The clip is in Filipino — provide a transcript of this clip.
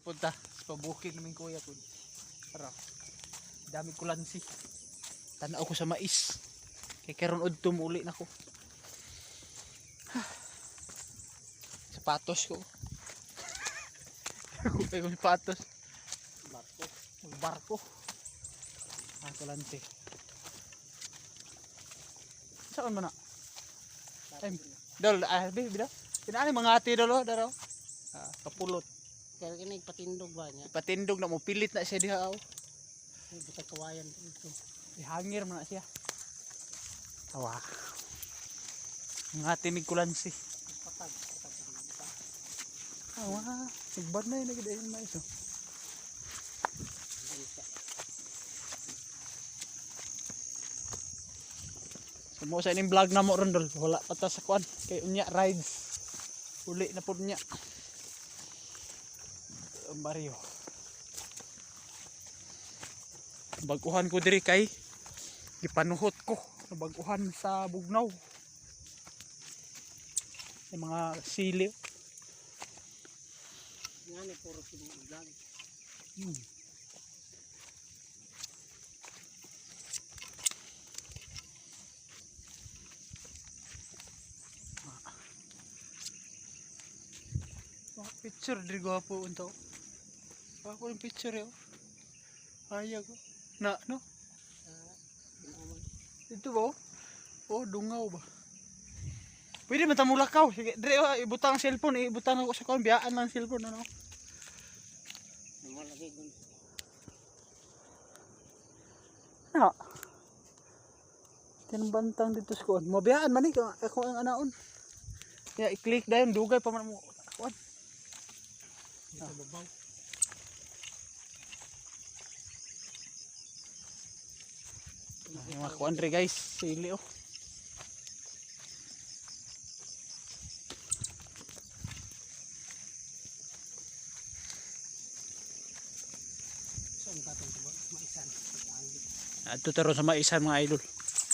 punta sa pabukid namin kuya kun. Tara. Dami kulansi. Tanaw ko sa mais. Kay karon udto uli nako. Sapatos ko. Kupay ko sapatos. Barko. Kulansi. Saan man na? Dol, bida. Tinani mga ati dolo daro. Kapulot. Kaya kini patindog ba niya? Patindog na mo pilit na siya diha aw. Basta kawayan dito. Ihangir man na siya. Tawa. Mga tinig kulansi. Patag. Awa, sigbad na yun nagdahin mais. Mo sa ining vlog na mo ron dol, wala pa ta sa kuan kay unya rides. Uli na pud nya. Mario. Baguhan ko diri kay gipanuhot ko. Baguhan sa Bugnaw. Yung mga sili. Ngani puro vlog. Picture diri gwapo unto. Ako yung picture yo. Ayag ko. Na no? Ito ba? Oh, dungaw ba? Pwede man ta mulakaw. Sige, dire ibutang ang cellphone, ibutang ako sa kon biyaan man cellphone ano. Malaki gun. Na. Tinbantang dito sa kon. Mabiyaan man ni ako ang anaon. Ya i-click dayon dugay pa man mo. Kon. Sa babaw. Mga kuan re guys, sili oh. Saan katong maisan? Adto taro sa maisan mga idol.